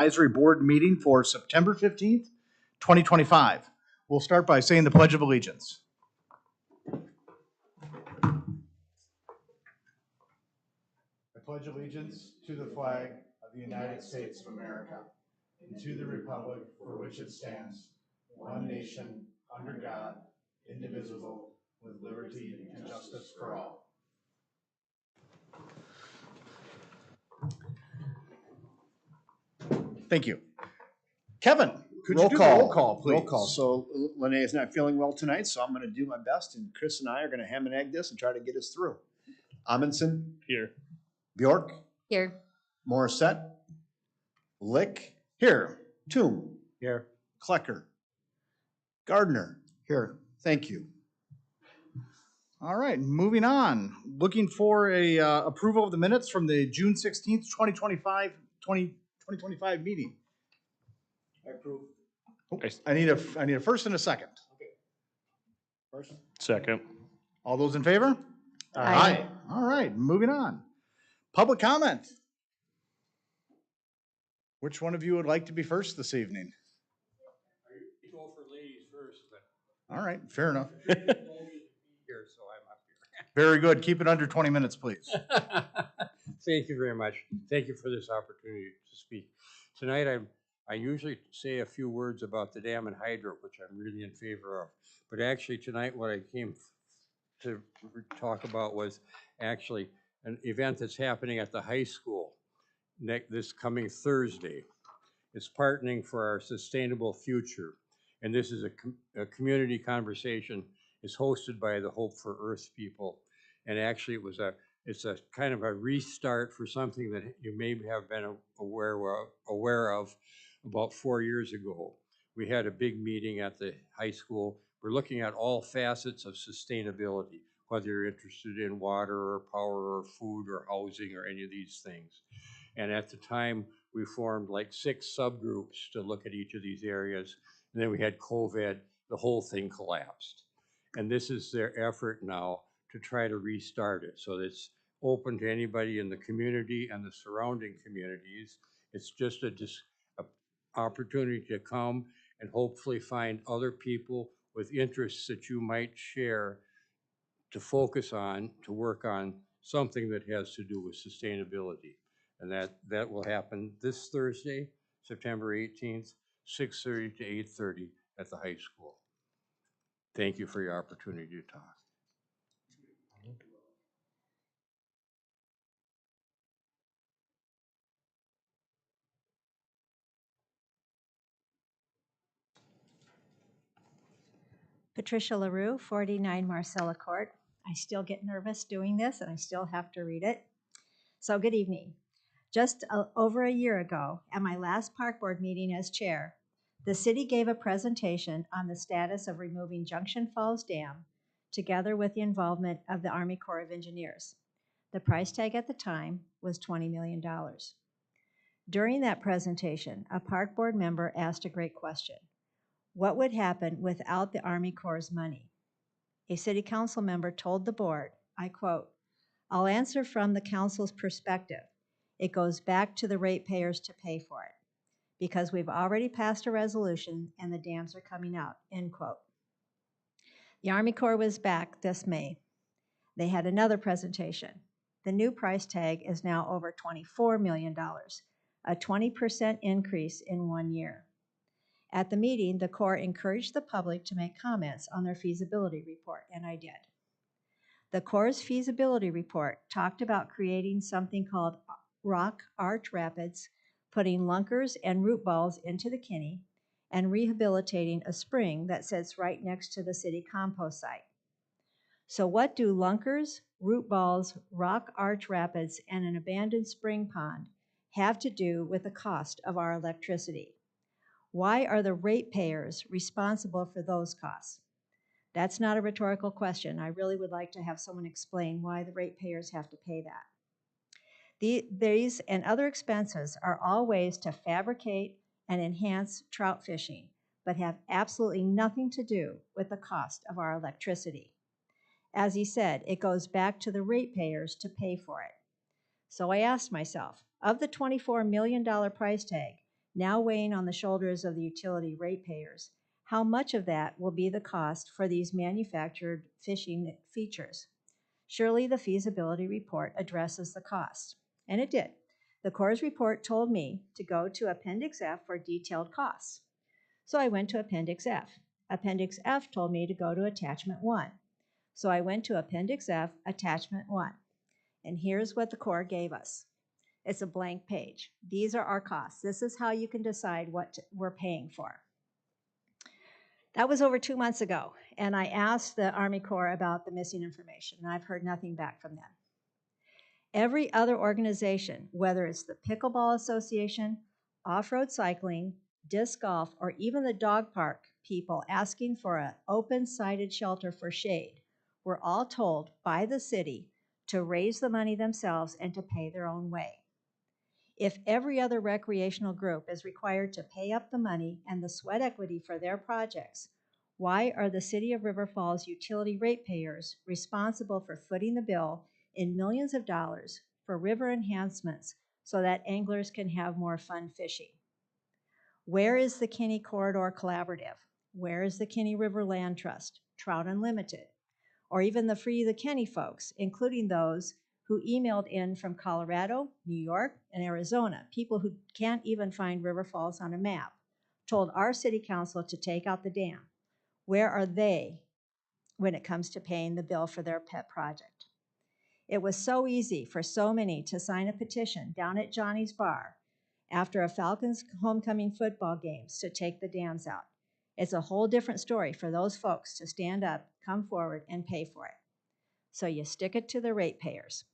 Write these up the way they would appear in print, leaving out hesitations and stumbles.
Advisory Board meeting for September 15th, 2025. We'll start by saying the Pledge of Allegiance. I pledge allegiance to the flag of the United States of America and to the republic for which it stands, one nation, under God, indivisible, with liberty and justice for all. Thank you. Kevin, could you do the roll call, please? Roll call. So Lene is not feeling well tonight, so I'm going to do my best, and Chris and I are going to ham and egg this and try to get us through. Amundsen. Here. Bjork. Here. Morissette. Lick. Here. Toom. Here. Klecker. Gardner. Here. Thank you. All right, moving on. Looking for a approval of the minutes from the June 16th, 2025 meeting. I approve. I need a first and a second. Okay. First. Second. All those in favor? Aye. All right, moving on. Public comment. Which one of you would like to be first this evening? You go for ladies first, but. All right, fair enough. Here, so I'm up here. Very good. Keep it under 20 minutes, please. Thank you very much. Thank you for this opportunity to speak. Tonight, I usually say a few words about the dam and hydro, which I'm really in favor of. But actually tonight, what I came to talk about was actually an event that's happening at the high school this coming Thursday. It's partnering for our sustainable future. And this is a community conversation. It's hosted by the Hope for Earth people. And actually it's a kind of a restart for something that you may have been aware of about 4 years ago. We had a big meeting at the high school. We're looking at all facets of sustainability, whether you're interested in water or power or food or housing or any of these things. And at the time, we formed like 6 subgroups to look at each of these areas. And then we had COVID, the whole thing collapsed. And this is their effort now to try to restart it. So it's open to anybody in the community and the surrounding communities. It's just an opportunity to come and hopefully find other people with interests that you might share to focus on, to work on something that has to do with sustainability. And that will happen this Thursday, September 18th, 6:30 to 8:30 at the high school. Thank you for your opportunity to talk. Patricia LaRue, 49 Marcella Court. I still get nervous doing this and I still have to read it. So good evening. Just over a year ago, at my last park board meeting as chair, the city gave a presentation on the status of removing Junction Falls Dam, together with the involvement of the Army Corps of Engineers. The price tag at the time was $20 million. During that presentation, a park board member asked a great question. What would happen without the Army Corps' money? A city council member told the board, I quote, "I'll answer from the council's perspective. It goes back to the ratepayers to pay for it, because we've already passed a resolution and the dams are coming out," end quote. The Army Corps was back this May. They had another presentation. The new price tag is now over $24 million, a 20% increase in 1 year. At the meeting, the Corps encouraged the public to make comments on their feasibility report, and I did. The Corps' feasibility report talked about creating something called rock arch rapids, putting lunkers and root balls into the Kinney, and rehabilitating a spring that sits right next to the city compost site. So what do lunkers, root balls, rock arch rapids, and an abandoned spring pond have to do with the cost of our electricity? Why are the ratepayers responsible for those costs? That's not a rhetorical question. I really would like to have someone explain why the ratepayers have to pay that. These and other expenses are all ways to fabricate and enhance trout fishing, but have absolutely nothing to do with the cost of our electricity. As he said, it goes back to the ratepayers to pay for it. So I asked myself, of the $24 million price tag, now weighing on the shoulders of the utility ratepayers. How much of that will be the cost for these manufactured fishing features? Surely the feasibility report addresses the cost. And it did. The Corps' report told me to go to Appendix F for detailed costs. So I went to Appendix F. Appendix F told me to go to Attachment 1. So I went to Appendix F, Attachment 1. And here's what the Corps gave us. It's a blank page. These are our costs. This is how you can decide what we're paying for. That was over 2 months ago, and I asked the Army Corps about the missing information, and I've heard nothing back from them. Every other organization, whether it's the Pickleball Association, off-road cycling, disc golf, or even the dog park people asking for an open-sided shelter for shade, were all told by the city to raise the money themselves and to pay their own way. If every other recreational group is required to pay up the money and the sweat equity for their projects, why are the City of River Falls utility ratepayers responsible for footing the bill in millions of dollars for river enhancements so that anglers can have more fun fishing? Where is the Kinney Corridor Collaborative? Where is the Kinney River Land Trust, Trout Unlimited, or even the Free the Kenny folks, including those who emailed in from Colorado, New York, and Arizona, people who can't even find River Falls on a map, told our city council to take out the dam? Where are they when it comes to paying the bill for their pet project? It was so easy for so many to sign a petition down at Johnny's Bar after a Falcons homecoming football games to take the dams out. It's a whole different story for those folks to stand up, come forward, and pay for it. So you stick it to the ratepayers.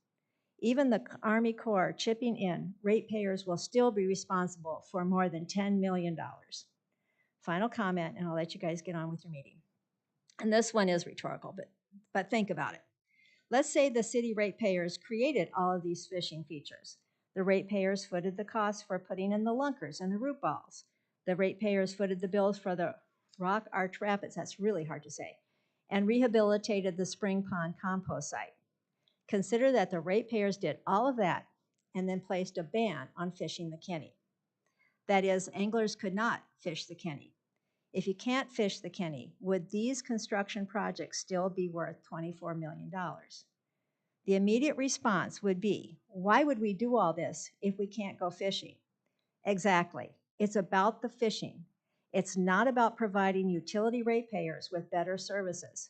Even the Army Corps chipping in, ratepayers will still be responsible for more than $10 million. Final comment, and I'll let you guys get on with your meeting. And this one is rhetorical, but think about it. Let's say the city ratepayers created all of these fishing features. The ratepayers footed the costs for putting in the lunkers and the root balls. The ratepayers footed the bills for the rock arch rapids, that's really hard to say, and rehabilitated the spring pond compost site. Consider that the ratepayers did all of that and then placed a ban on fishing the Kenny. That is, anglers could not fish the Kenny. If you can't fish the Kenny, would these construction projects still be worth $24 million? The immediate response would be, why would we do all this if we can't go fishing? Exactly. It's about the fishing. It's not about providing utility ratepayers with better services.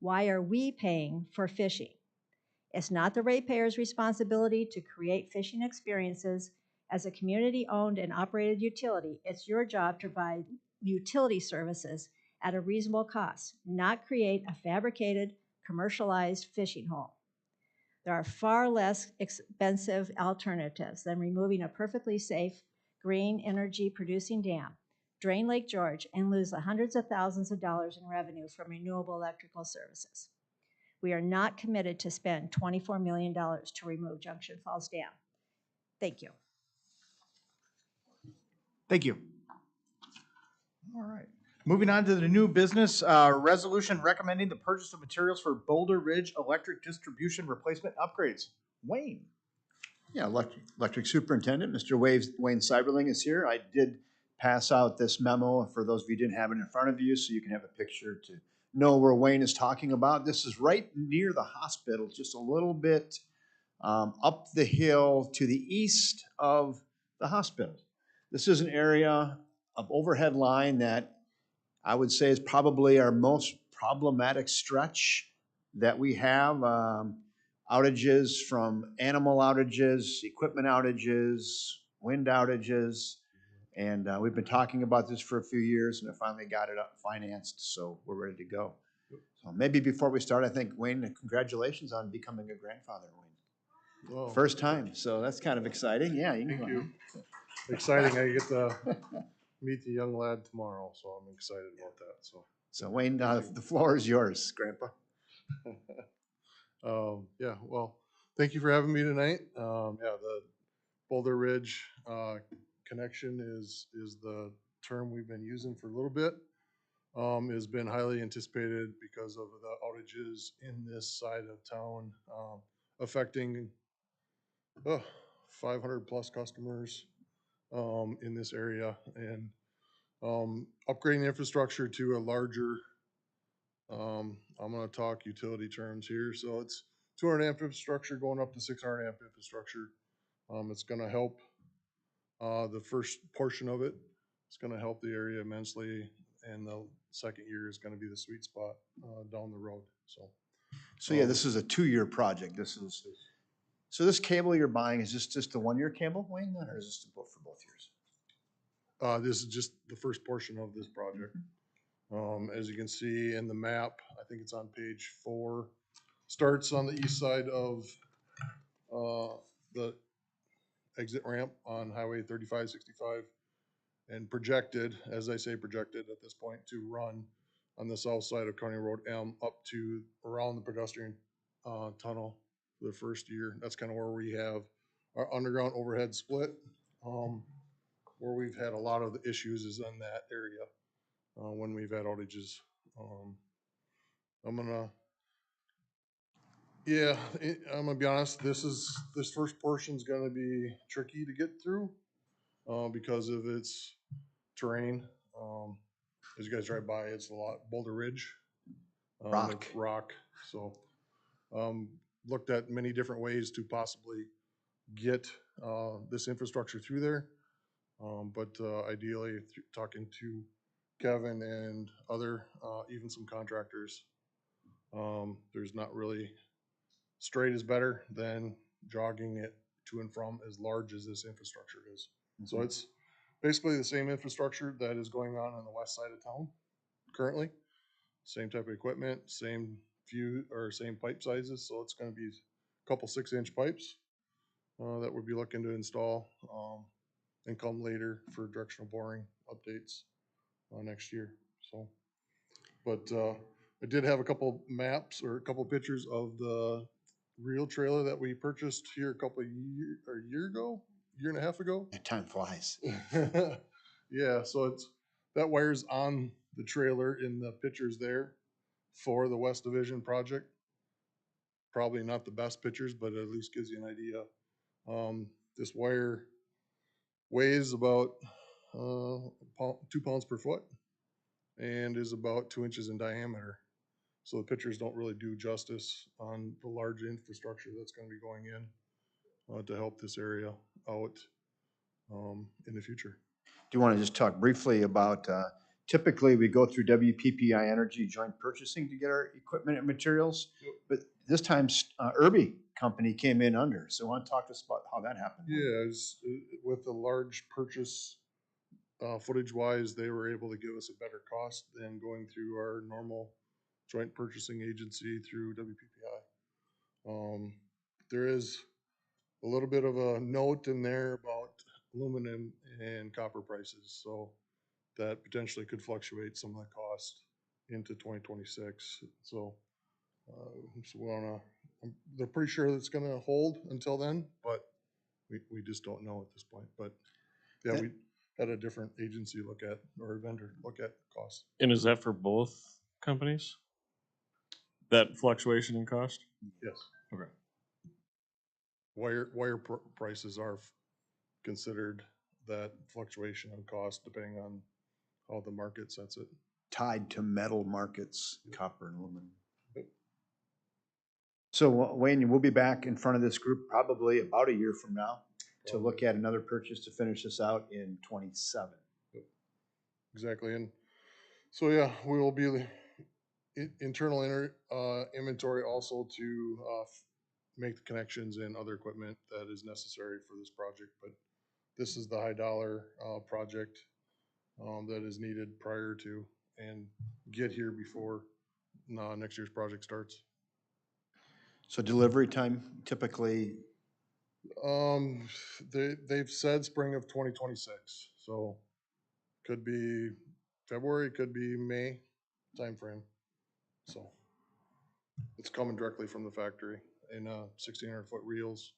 Why are we paying for fishing? It's not the ratepayers' responsibility to create fishing experiences. As a community-owned and operated utility, it's your job to provide utility services at a reasonable cost, not create a fabricated, commercialized fishing hole. There are far less expensive alternatives than removing a perfectly safe, green energy-producing dam, drain Lake George, and lose the hundreds of thousands of dollars in revenue from renewable electrical services. We are not committed to spend $24 million to remove Junction Falls Dam. Thank you. Thank you. All right. Moving on to the new business, resolution recommending the purchase of materials for Boulder Ridge electric distribution replacement upgrades. Wayne. Yeah, electric superintendent, Mr. Wayne Cyberling is here. I did pass out this memo for those of you who didn't have it in front of you, so you can have a picture to know where Wayne is talking about. This is right near the hospital, just a little bit up the hill to the east of the hospital. This is an area of overhead line that I would say is probably our most problematic stretch that we have. Outages from animal outages, equipment outages, wind outages. And we've been talking about this for a few years, and I finally got it up financed, so we're ready to go. So maybe before we start, I think, Wayne, congratulations on becoming a grandfather, Wayne. Whoa. First time, so that's kind of exciting. Yeah, you can Thank go you. on. Exciting. I get to meet the young lad tomorrow, so I'm excited about that. So Wayne, the floor is yours, Grandpa. Yeah, well, thank you for having me tonight. Yeah, the Boulder Ridge connection is the term we've been using for a little bit. Has been highly anticipated because of the outages in this side of town, affecting 500 plus customers in this area, and upgrading the infrastructure to a larger, I'm gonna talk utility terms here, so it's 200 amp infrastructure going up to 600 amp infrastructure. It's gonna help, the first portion of it, it's gonna help the area immensely, and the second year is gonna be the sweet spot, down the road, so. So yeah, this is a 2-year project. So this cable you're buying, is this just a 1-year cable, Wayne, then, or is this for both years? This is just the first portion of this project. As you can see in the map, I think it's on page 4, starts on the east side of the exit ramp on Highway 3565, and projected, as I say projected at this point, to run on the south side of County Road M up to around the pedestrian tunnel for the first year. That's kind of where we have our underground overhead split. Where we've had a lot of the issues is in that area when we've had outages. I'm gonna be honest, this first portion's gonna be tricky to get through because of its terrain. As you guys drive by, it's a lot Boulder Ridge. Rock. It's rock. So looked at many different ways to possibly get this infrastructure through there. But ideally, talking to Kevin and other, even some contractors, there's not really, straight is better than jogging it to and from, as large as this infrastructure is. So it's basically the same infrastructure that is going on the west side of town currently. Same type of equipment, same pipe sizes. So it's going to be a couple 6-inch pipes that we'll be looking to install and come later for directional boring updates next year. So, but I did have a couple maps or a couple pictures of the real trailer that we purchased here a year and a half ago. Time flies. Yeah, so that wire's on the trailer in the pictures there for the West Division project. Probably not the best pictures, but at least gives you an idea. This wire weighs about 2 pounds per foot and is about 2 inches in diameter. So the pictures don't really do justice on the large infrastructure that's going to be going in to help this area out in the future. Do you want to just talk briefly about, typically we go through WPPI Energy joint purchasing to get our equipment and materials, but this time Irby Company came in under. So I want to talk to us about how that happened. Yeah, with the large purchase, footage wise, they were able to give us a better cost than going through our normal joint purchasing agency through WPPI. There is a little bit of a note in there about aluminum and copper prices, so that potentially could fluctuate some of the cost into 2026. So, they're pretty sure that's going to hold until then, but we just don't know at this point. But yeah, we had a different agency look at, or a vendor look at costs. And is that for both companies? That fluctuation in cost? Yes. Okay. Wire prices are considered that fluctuation in cost depending on how the market sets it. Tied to metal markets, copper and aluminum. Yep. So Wayne, we'll be back in front of this group probably about a year from now to look at another purchase to finish this out in 27. Yep. Exactly. And so, yeah, we will be internal inventory also to make the connections and other equipment that is necessary for this project. But this is the high dollar project that is needed prior to and get here before next year's project starts. So delivery time typically? They've said spring of 2026. So could be February, could be May timeframe. So it's coming directly from the factory in 1,600-foot reels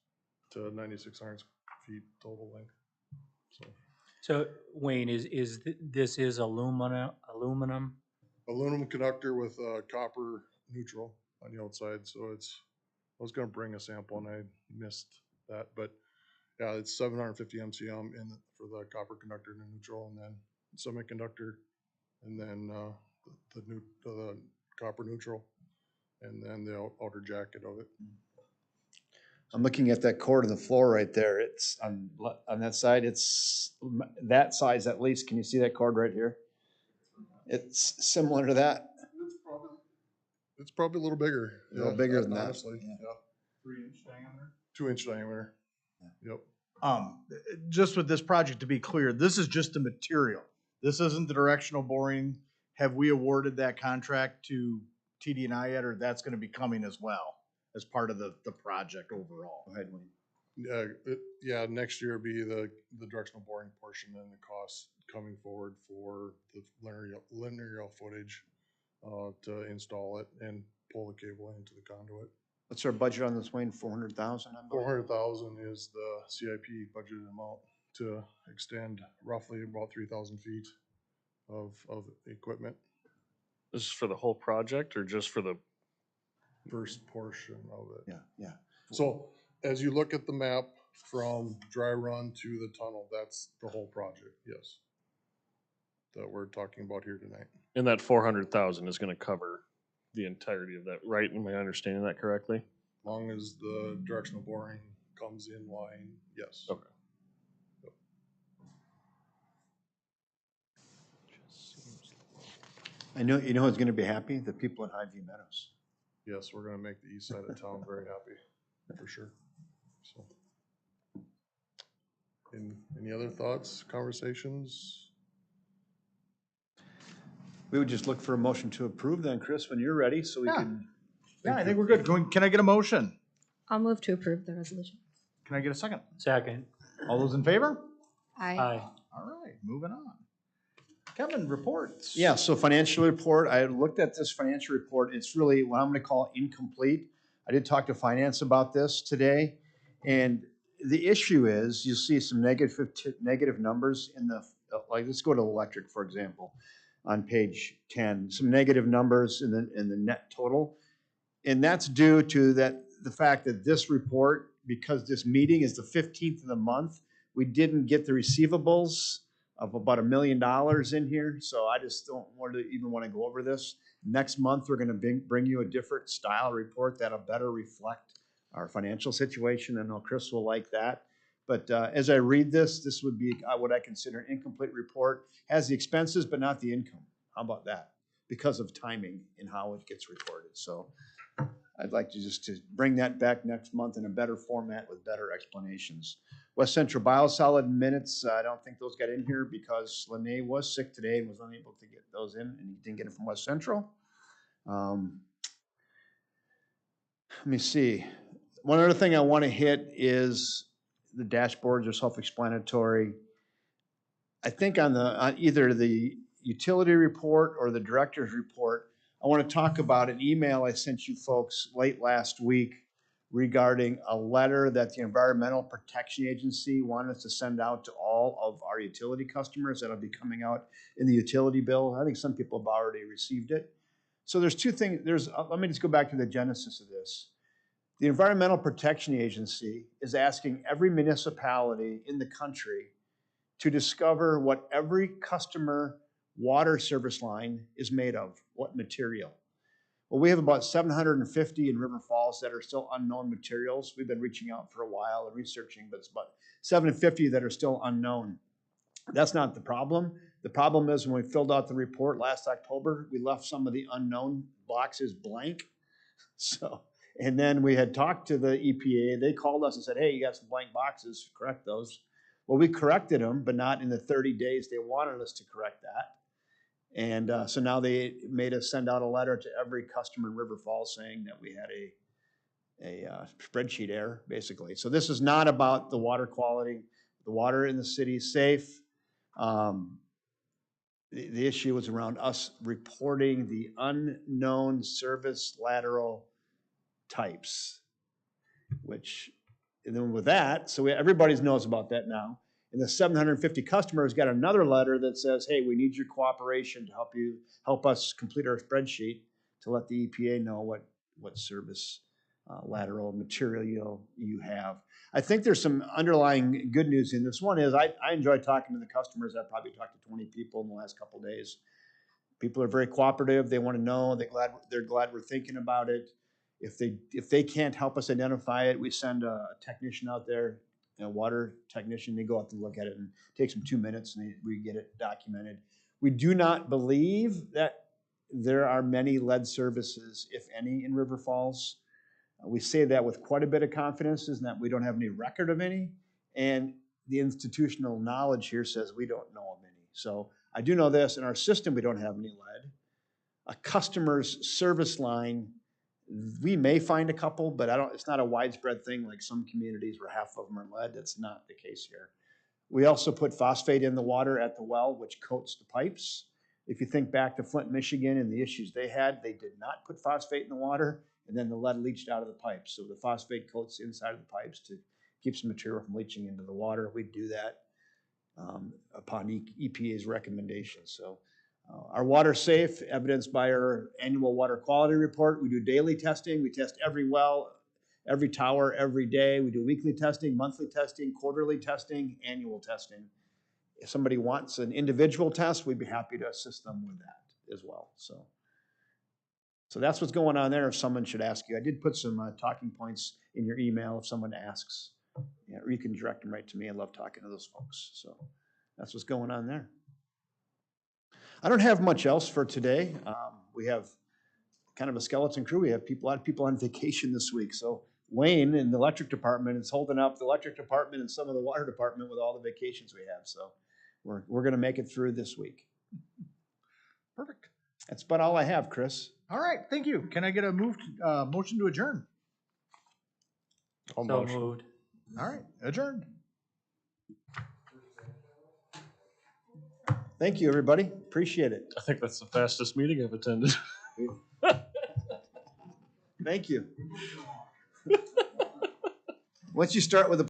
to 9,600 feet total length. So Wayne, this is aluminum? Aluminum conductor with copper neutral on the outside. So I was going to bring a sample and I missed that, but Yeah, it's 750 MCM for the copper conductor and the neutral, and then semiconductor, and then the copper neutral, and then the outer jacket of it. I'm looking at that cord on the floor right there. It's on that side. It's that size at least. Can you see that cord right here? It's similar to that. It's probably a little bigger. A little bigger than that. Honestly, Yeah. yeah. 3-inch diameter. 2-inch diameter. Yep. Just with this project, to be clear, this is just the material. This isn't the directional boring. Have we awarded that contract to TD&I yet, or that's gonna be coming as well as part of the project overall? Go ahead, Wayne. Yeah, next year will be the directional boring portion and the costs coming forward for the linear footage to install it and pull the cable into the conduit. What's our budget on this, Wayne? 400,000? 400,000 is the CIP budgeted amount to extend roughly about 3,000 feet of equipment. This is for the whole project or just for the, First portion of it. Yeah, yeah. So as you look at the map from dry run to the tunnel, that's the whole project, yes. That we're talking about here tonight. and that 400,000 is gonna cover the entirety of that, right? Am I understanding that correctly? Long as the directional boring comes in line, yes. Okay. I know, you know who's gonna be happy? The people in Highview Meadows. Yes, we're gonna make the east side of town very happy, for sure. So, any other thoughts, conversations? We would just look for a motion to approve then, Chris, when you're ready, so we Yeah. can. Yeah, I think we're good. Can I get a motion? I'll move to approve the resolution. Can I get a second? Second. All those in favor? Aye. Aye. All right, moving on. Kevin, reports. Yeah, so financial report, I looked at this financial report. It's really what I'm gonna call incomplete. I did talk to finance about this today. And the issue is, you see some negative numbers in the, like, let's go to electric, for example, on page 10, some negative numbers in the net total. And that's due to the fact that this report, because this meeting is the 15th of the month, we didn't get the receivables of about $1 million in here. So I just don't even want to go over this. Next month, we're going to bring you a different style report that'll better reflect our financial situation. I know Chris will like that. But as I read this, this would be what I consider an incomplete report. Has the expenses, but not the income. How about that? Because of timing and how it gets reported. So I'd like to bring that back next month in a better format with better explanations. West Central Biosolid minutes, I don't think those got in here because Lene was sick today and was unable to get those in, and he didn't get it from West Central. Let me see. One other thing I want to hit is the dashboards are self-explanatory. I think on either the utility report or the director's report, I want to talk about an email I sent you folks late last week regarding a letter that the Environmental Protection Agency wanted us to send out to all of our utility customers. That'll be coming out in the utility bill. I think some people have already received it. So there's two things. Let me just go back to the genesis of this. The Environmental Protection Agency is asking every municipality in the country to discover what every customer water service line is made of, what material. Well, we have about 750 in River Falls that are still unknown materials. We've been reaching out for a while and researching, but it's about 750 that are still unknown. That's not the problem. The problem is when we filled out the report last October, we left some of the unknown boxes blank. So, and then we had talked to the EPA. They called us and said, hey, you got some blank boxes, correct those. Well, we corrected them, but not in the 30 days they wanted us to correct that. And so now they made us send out a letter to every customer in River Falls saying that we had a spreadsheet error, basically. So this is not about the water quality. The water in the city is safe. The issue was around us reporting the unknown service lateral types, which, and then with that, so everybody knows about that now. And the 750 customers got another letter that says, hey, we need your cooperation to help us complete our spreadsheet to let the EPA know what service lateral material you have. I think there's some underlying good news in this. One is I enjoy talking to the customers. I've probably talked to 20 people in the last couple of days. People are very cooperative. They want to know. They're glad we're thinking about it. If they can't help us identify it, we send a technician out there, a water technician. They go out and look at it, and it takes them 2 minutes, and we get it documented. We do not believe that there are many lead services, if any, in River Falls. We say that with quite a bit of confidence, is that we don't have any record of any, and the institutional knowledge here says we don't know of any. So I do know this, in our system we don't have any lead. A customer's service line, we may find a couple, but it's not a widespread thing like some communities where half of them are lead. That's not the case here. We also put phosphate in the water at the well, which coats the pipes. If you think back to Flint, Michigan and the issues they had, they did not put phosphate in the water, and then the lead leached out of the pipes. So the phosphate coats the inside of the pipes to keep some material from leaching into the water. We do that upon EPA's recommendations. So our water's safe, evidenced by our annual water quality report. We do daily testing. We test every well, every tower, every day. We do weekly testing, monthly testing, quarterly testing, annual testing. If somebody wants an individual test, we'd be happy to assist them with that as well. So that's what's going on there if someone should ask you. I did put some talking points in your email if someone asks. Yeah, or you can direct them right to me. I love talking to those folks. So that's what's going on there. I don't have much else for today. We have kind of a skeleton crew. We have a lot of people on vacation this week. So Wayne in the electric department is holding up the electric department and some of the water department with all the vacations we have. So we're going to make it through this week. Perfect. That's about all I have, Chris. All right, thank you. Can I get a motion to adjourn? I'll So motion. moved. All right, adjourned. Thank you, everybody. Appreciate it. I think that's the fastest meeting I've attended. Thank you. Once you start with a